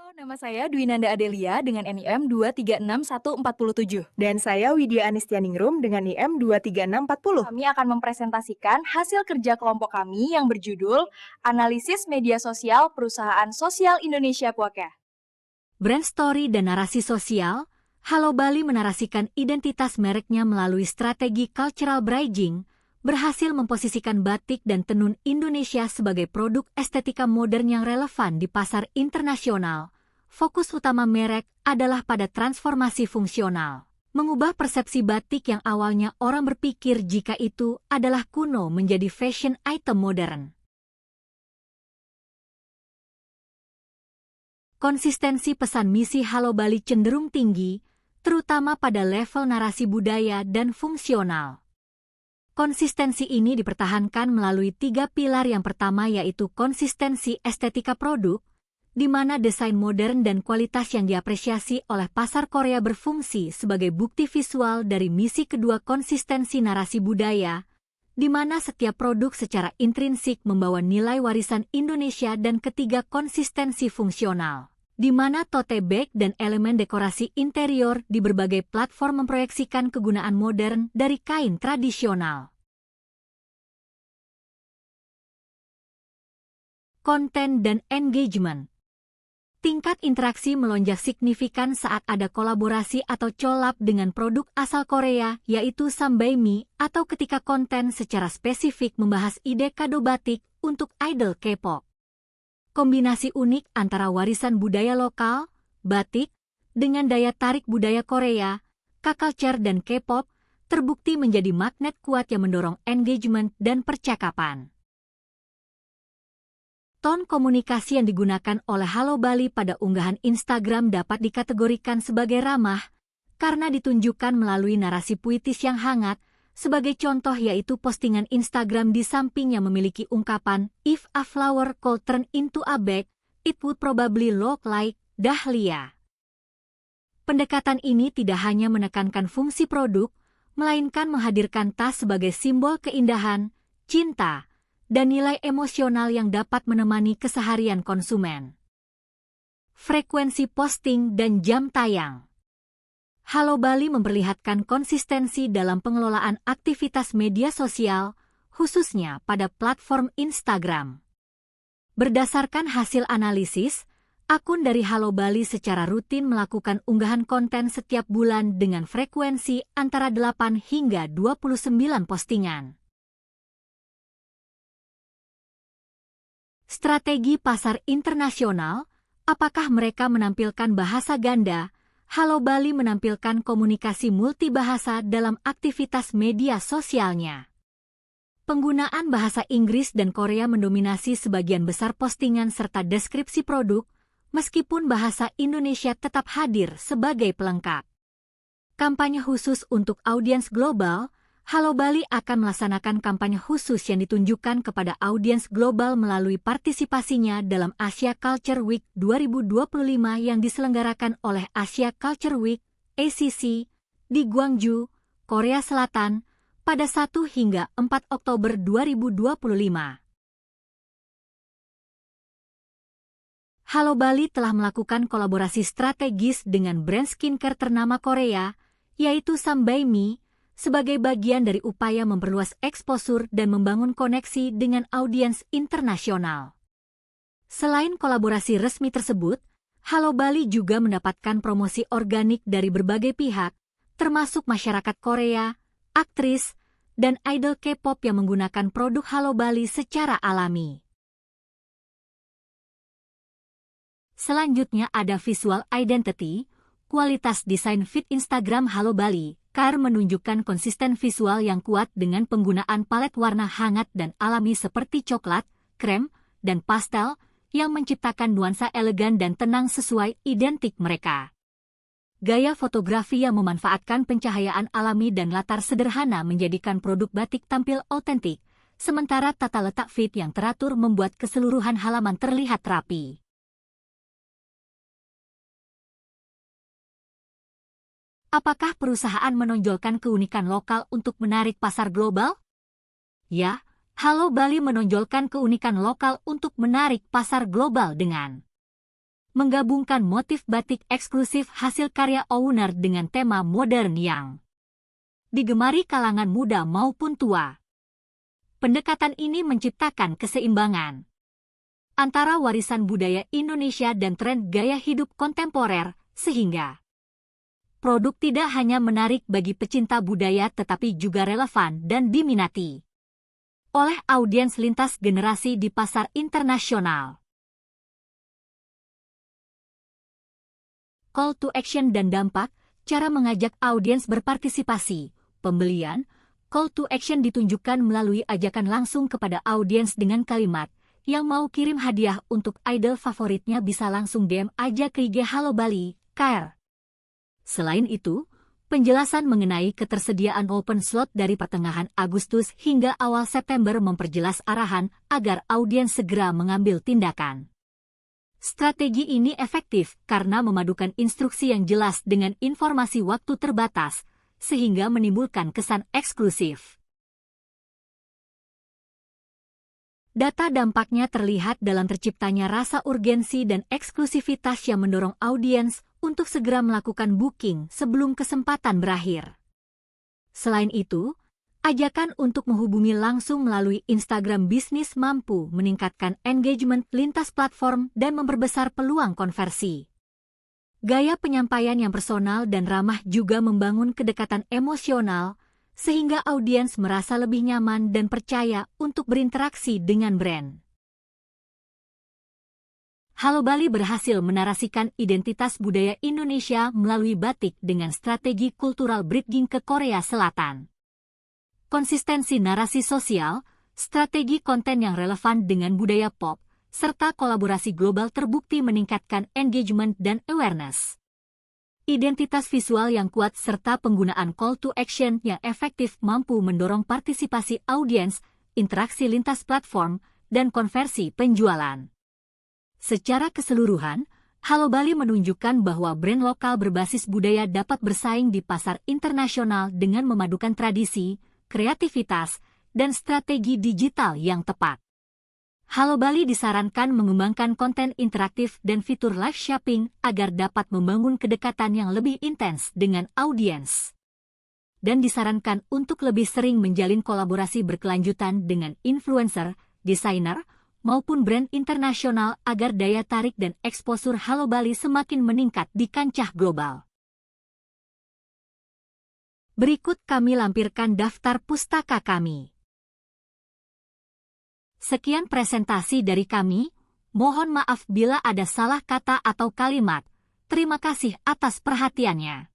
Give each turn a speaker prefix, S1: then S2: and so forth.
S1: Nama saya Dwinanda Adelia dengan NIM 2361147.
S2: Dan saya Widya Anistianingrum dengan IM 23640.
S1: Kami akan mempresentasikan hasil kerja kelompok kami yang berjudul Analisis Media Sosial Perusahaan Sosial Indonesia Puaka.
S3: Brand story dan narasi sosial, Halo Bali menarasikan identitas mereknya melalui strategi cultural branding, berhasil memposisikan batik dan tenun Indonesia sebagai produk estetika modern yang relevan di pasar internasional. Fokus utama merek adalah pada transformasi fungsional, mengubah persepsi batik yang awalnya orang berpikir jika itu adalah kuno menjadi fashion item modern. Konsistensi pesan misi Halo Bali cenderung tinggi, terutama pada level narasi budaya dan fungsional. Konsistensi ini dipertahankan melalui 3 pilar. Yang pertama yaitu konsistensi estetika produk, di mana desain modern dan kualitas yang diapresiasi oleh pasar Korea berfungsi sebagai bukti visual dari misi. Kedua, konsistensi narasi budaya, di mana setiap produk secara intrinsik membawa nilai warisan Indonesia. Dan ketiga, konsistensi fungsional, di mana tote bag dan elemen dekorasi interior di berbagai platform memproyeksikan kegunaan modern dari kain tradisional. Konten dan engagement. Tingkat interaksi melonjak signifikan saat ada kolaborasi atau collab dengan produk asal Korea, yaitu Sambaimi, atau ketika konten secara spesifik membahas ide kado batik untuk idol K-pop. Kombinasi unik antara warisan budaya lokal, batik, dengan daya tarik budaya Korea, K-culture dan K-pop, terbukti menjadi magnet kuat yang mendorong engagement dan percakapan. Ton komunikasi yang digunakan oleh Halo Bali pada unggahan Instagram dapat dikategorikan sebagai ramah, karena ditunjukkan melalui narasi puitis yang hangat. Sebagai contoh yaitu postingan Instagram di samping yang memiliki ungkapan, "If a flower could turn into a bag, it would probably look like dahlia." Pendekatan ini tidak hanya menekankan fungsi produk, melainkan menghadirkan tas sebagai simbol keindahan, cinta, dan nilai emosional yang dapat menemani keseharian konsumen. Frekuensi posting dan jam tayang. Halo Bali memperlihatkan konsistensi dalam pengelolaan aktivitas media sosial, khususnya pada platform Instagram. Berdasarkan hasil analisis, akun dari Halo Bali secara rutin melakukan unggahan konten setiap bulan dengan frekuensi antara 8 hingga 29 postingan. Strategi pasar internasional, apakah mereka menampilkan bahasa ganda? Halo Bali menampilkan komunikasi multibahasa dalam aktivitas media sosialnya. Penggunaan bahasa Inggris dan Korea mendominasi sebagian besar postingan serta deskripsi produk, meskipun bahasa Indonesia tetap hadir sebagai pelengkap. Kampanye khusus untuk audiens global. Halo Bali akan melaksanakan kampanye khusus yang ditunjukkan kepada audiens global melalui partisipasinya dalam Asia Culture Week 2025 yang diselenggarakan oleh Asia Culture Week, ACC, di Gwangju, Korea Selatan, pada 1 hingga 4 Oktober 2025. Halo Bali telah melakukan kolaborasi strategis dengan brand skincare ternama Korea, yaitu Sambaimi, sebagai bagian dari upaya memperluas eksposur dan membangun koneksi dengan audiens internasional. Selain kolaborasi resmi tersebut, Halo Bali juga mendapatkan promosi organik dari berbagai pihak, termasuk masyarakat Korea, aktris, dan idol K-pop yang menggunakan produk Halo Bali secara alami. Selanjutnya ada visual identity, kualitas desain feed Instagram Halo Bali. Menunjukkan konsisten visual yang kuat dengan penggunaan palet warna hangat dan alami seperti coklat, krem, dan pastel yang menciptakan nuansa elegan dan tenang sesuai identik mereka. Gaya fotografi yang memanfaatkan pencahayaan alami dan latar sederhana menjadikan produk batik tampil otentik, sementara tata letak feed yang teratur membuat keseluruhan halaman terlihat rapi. Apakah perusahaan menonjolkan keunikan lokal untuk menarik pasar global? Ya, Halo Bali menonjolkan keunikan lokal untuk menarik pasar global dengan menggabungkan motif batik eksklusif hasil karya owner dengan tema modern yang digemari kalangan muda maupun tua. Pendekatan ini menciptakan keseimbangan antara warisan budaya Indonesia dan tren gaya hidup kontemporer, sehingga produk tidak hanya menarik bagi pecinta budaya tetapi juga relevan dan diminati oleh audiens lintas generasi di pasar internasional. Call to action dan dampak, cara mengajak audiens berpartisipasi. Pembelian, call to action ditunjukkan melalui ajakan langsung kepada audiens dengan kalimat, yang mau kirim hadiah untuk idol favoritnya bisa langsung DM aja ke IG Halo Bali, KR. Selain itu, penjelasan mengenai ketersediaan open slot dari pertengahan Agustus hingga awal September memperjelas arahan agar audiens segera mengambil tindakan. Strategi ini efektif karena memadukan instruksi yang jelas dengan informasi waktu terbatas, sehingga menimbulkan kesan eksklusif. Data dampaknya terlihat dalam terciptanya rasa urgensi dan eksklusivitas yang mendorong audiens untuk segera melakukan booking sebelum kesempatan berakhir. Selain itu, ajakan untuk menghubungi langsung melalui Instagram bisnis mampu meningkatkan engagement lintas platform dan memperbesar peluang konversi. Gaya penyampaian yang personal dan ramah juga membangun kedekatan emosional, sehingga audiens merasa lebih nyaman dan percaya untuk berinteraksi dengan brand. Halo Bali berhasil menarasikan identitas budaya Indonesia melalui batik dengan strategi kultural bridging ke Korea Selatan. Konsistensi narasi sosial, strategi konten yang relevan dengan budaya pop, serta kolaborasi global terbukti meningkatkan engagement dan awareness. Identitas visual yang kuat serta penggunaan call to action yang efektif mampu mendorong partisipasi audiens, interaksi lintas platform, dan konversi penjualan. Secara keseluruhan, Halo Bali menunjukkan bahwa brand lokal berbasis budaya dapat bersaing di pasar internasional dengan memadukan tradisi, kreativitas, dan strategi digital yang tepat. Halo Bali disarankan mengembangkan konten interaktif dan fitur live shopping agar dapat membangun kedekatan yang lebih intens dengan audiens. Dan disarankan untuk lebih sering menjalin kolaborasi berkelanjutan dengan influencer, desainer, maupun brand internasional agar daya tarik dan eksposur Halo Bali semakin meningkat di kancah global. Berikut kami lampirkan daftar pustaka kami. Sekian presentasi dari kami, mohon maaf bila ada salah kata atau kalimat. Terima kasih atas perhatiannya.